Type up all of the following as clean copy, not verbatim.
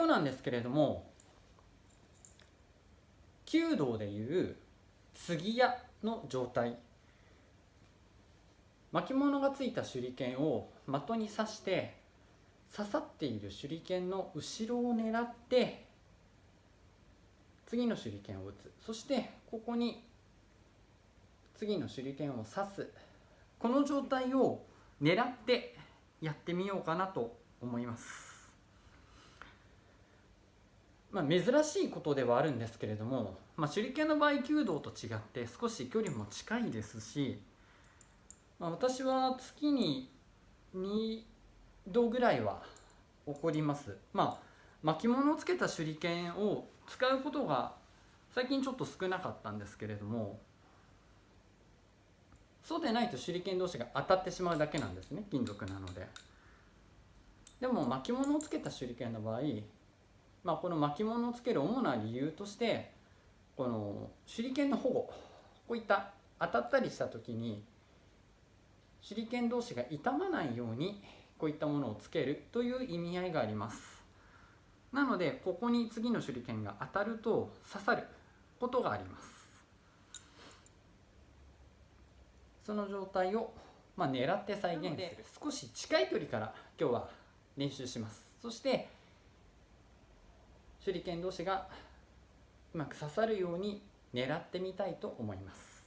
今日なんですけれども、弓道でいう継ぎ矢の状態、巻物がついた手裏剣を的に刺して刺さっている手裏剣の後ろを狙って次の手裏剣を打つ。そしてここに次の手裏剣を刺す。この状態を狙ってやってみようかなと思います。珍しいことではあるんですけれども、手裏剣の場合弓道と違って少し距離も近いですし、私は月に2度ぐらいは起こります。巻物をつけた手裏剣を使うことが最近ちょっと少なかったんですけれども、そうでないと手裏剣同士が当たってしまうだけなんですね、金属なので。でも巻物をつけた手裏剣の場合、この巻物をつける主な理由として、この手裏剣の保護、こういった当たったりした時に手裏剣同士が傷まないようにこういったものをつけるという意味合いがあります。なのでここに次の手裏剣が当たると刺さることがあります。その状態を狙って再現する。少し近い距離から今日は練習します。そして手裏剣同士がうまく刺さるように狙ってみたいと思います。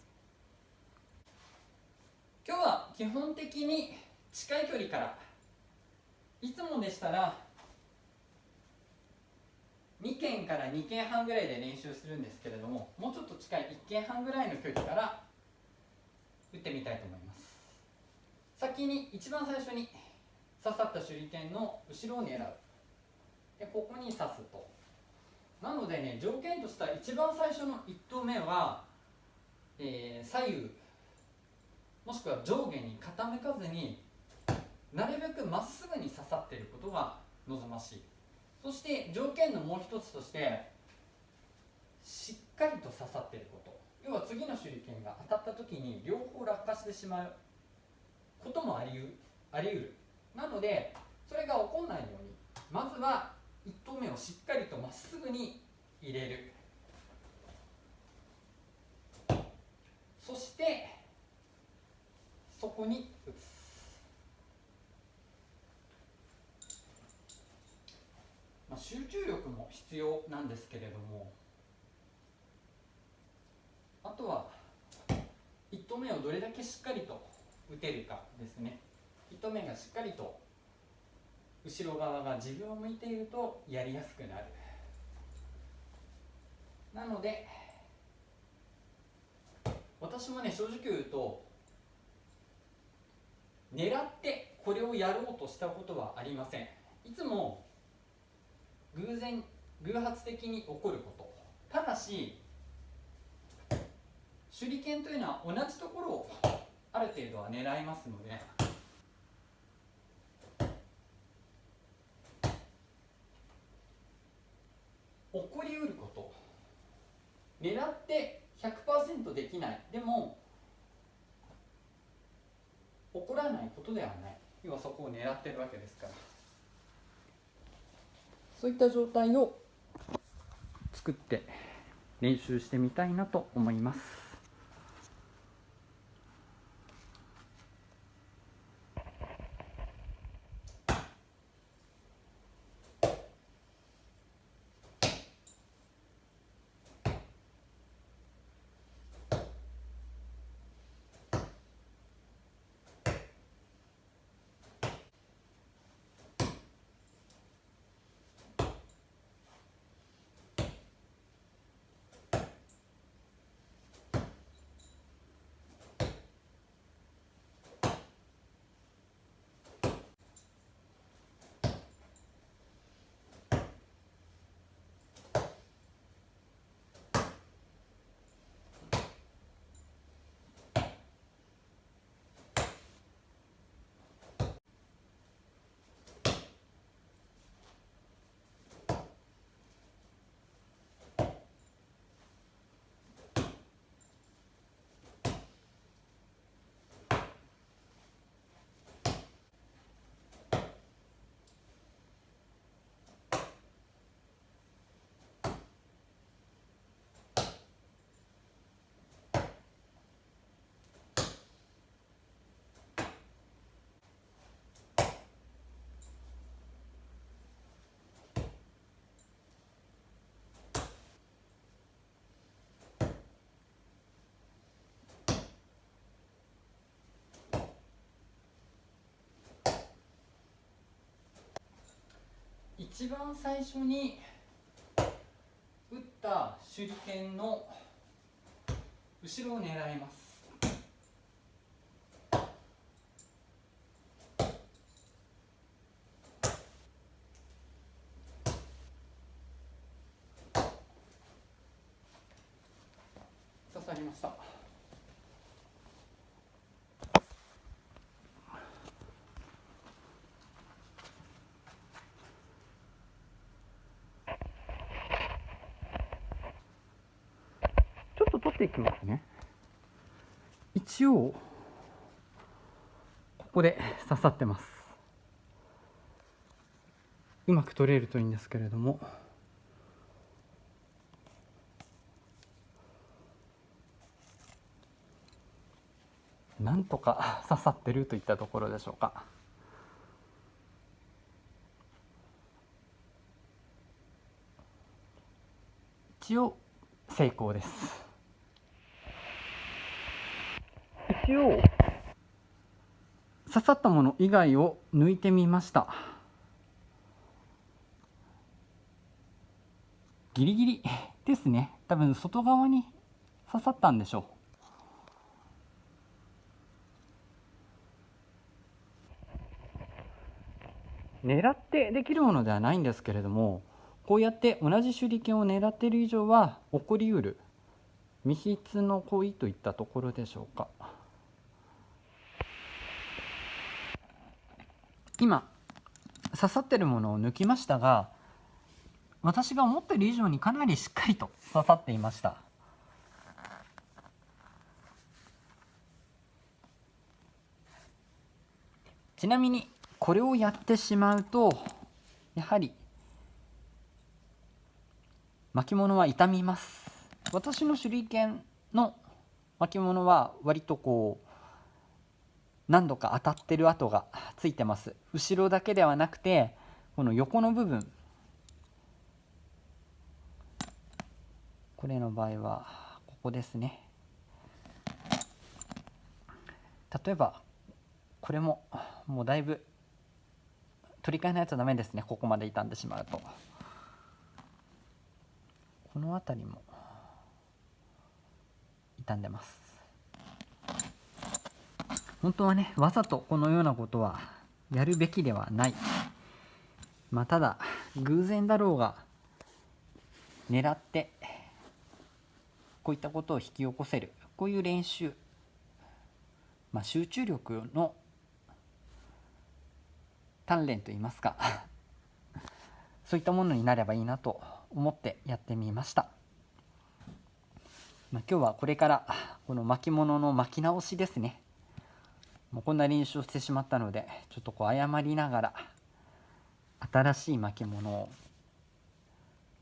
今日は基本的に近い距離から、いつもでしたら2軒から2軒半ぐらいで練習するんですけれども、もうちょっと近い1軒半ぐらいの距離から打ってみたいと思います。先に一番最初に刺さった手裏剣の後ろを狙う。でここに刺すと。なのでね、条件としては一番最初の1投目は、左右もしくは上下に傾かずになるべくまっすぐに刺さっていることが望ましい。そして条件のもう一つとして、しっかりと刺さっていること。要は次の手裏剣が当たった時に両方落下してしまうこともあり得る。なのでそれが起こらないように、まずは1投目をしっかりとまっすぐに入れる。そしてそこに打つ。集中力も必要なんですけれども、あとは1投目をどれだけしっかりと打てるかですね。1投目がしっかりと後ろ側が自分を向いているとやりやすくなる。なので私もね、正直言うと狙ってこれをやろうとしたことはありません。いつも偶発的に起こること。ただし手裏剣というのは同じところをある程度は狙いますので、起こりうること、狙って 100% できない、でも起こらないことではない。要はそこを狙ってるわけですから、そういった状態を作って練習してみたいなと思います。一番最初に撃った手裏剣の後ろを狙います。刺さりました。ちょっと取っていきますね。一応ここで刺さってます。うまく取れるといいんですけれども、なんとか刺さってるといったところでしょうか。一応成功です。一応刺さったもの以外を抜いてみました。ギリギリですね。多分外側に刺さったんでしょう。狙ってできるものではないんですけれども、こうやって同じ手裏剣を狙っている以上は起こりうる未必の行為といったところでしょうか。今刺さってるものを抜きましたが、私が思っている以上にかなりしっかりと刺さっていました。ちなみにこれをやってしまうとやはり巻物は傷みます。私の手裏剣の巻物は割とこう何度か当たってる跡がついてます。後ろだけではなくてこの横の部分、これの場合はここですね。例えばこれももうだいぶ取り替えないとダメですね。ここまで傷んでしまうと。この辺りも傷んでます。本当はね、わざとこのようなことはやるべきではない。ただ偶然だろうが狙ってこういったことを引き起こせる、こういう練習、集中力の鍛錬といいますかそういったものになればいいなと思ってやってみました。今日はこれからこの巻物の巻き直しですね。もうこんな練習をしてしまったので、ちょっと謝りながら新しい巻物を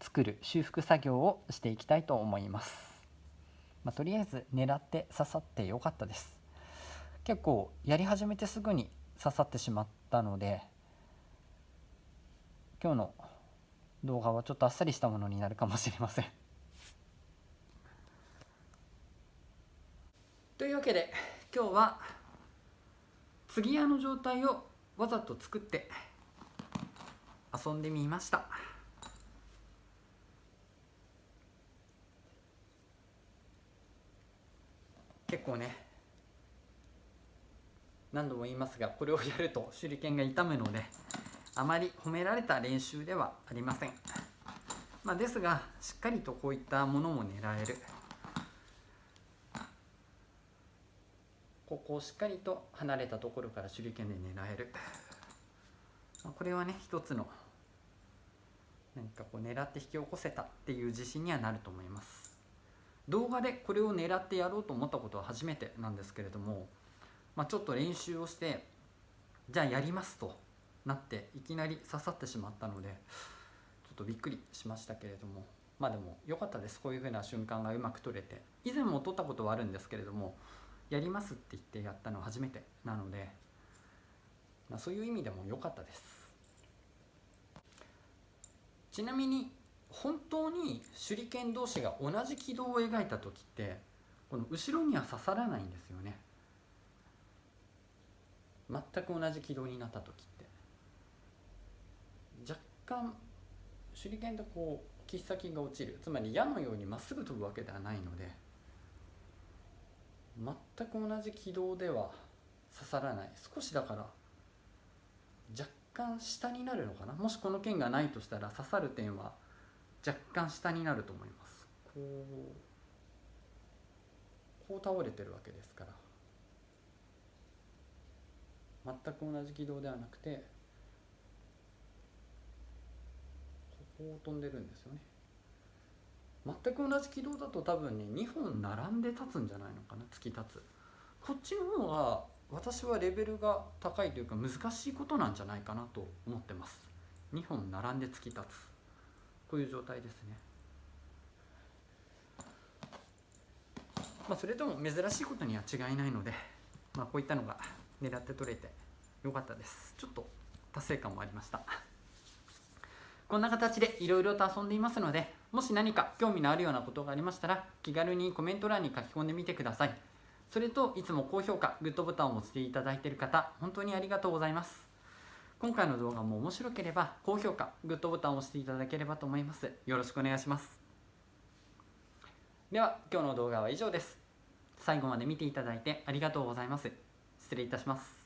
作る修復作業をしていきたいと思います。とりあえず狙って刺さってよかったです。結構やり始めてすぐに刺さってしまったので、今日の動画はちょっとあっさりしたものになるかもしれません。というわけで今日は継ぎ矢の状態をわざと作って遊んでみました。結構ね、何度も言いますが、これをやると手裏剣が痛むのであまり褒められた練習ではありません。ですがしっかりとこういったものも狙える、ここをしっかりと離れたところから手裏剣で狙える、これはね一つの何かこう狙って引き起こせたっていう自信にはなると思います。動画でこれを狙ってやろうと思ったことは初めてなんですけれども、ちょっと練習をしてじゃあやりますとなっていきなり刺さってしまったのでちょっとびっくりしましたけれども、でも良かったです。こういう風な瞬間がうまく撮れて、以前も撮ったことはあるんですけれども、やりますって言ってやったのは初めてなので、そういう意味でも良かったです。ちなみに本当に手裏剣同士が同じ軌道を描いた時ってこの後ろには刺さらないんですよね。全く同じ軌道になった時って若干手裏剣でこう切っ先が落ちる、つまり矢のようにまっすぐ飛ぶわけではないので、全く同じ軌道では刺さらない。少しだから若干下になるのかな。もしこの剣がないとしたら刺さる点は若干下になると思います。こう倒れてるわけですから、全く同じ軌道ではなくてこう飛んでるんですよね。全く同じ軌道だと多分ね2本並んで立つんじゃないのかな。突き立つ。こっちの方が私はレベルが高いというか難しいことなんじゃないかなと思ってます。2本並んで突き立つ、こういう状態ですね。それとも珍しいことには違いないので、こういったのが狙って取れてよかったです。ちょっと達成感もありました。こんな形でいろいろと遊んでいますので、もし何か興味のあるようなことがありましたら気軽にコメント欄に書き込んでみてください。それといつも高評価、グッドボタンを押していただいている方、本当にありがとうございます。今回の動画も面白ければ高評価、グッドボタンを押していただければと思います。よろしくお願いします。では今日の動画は以上です。最後まで見ていただいてありがとうございます。失礼いたします。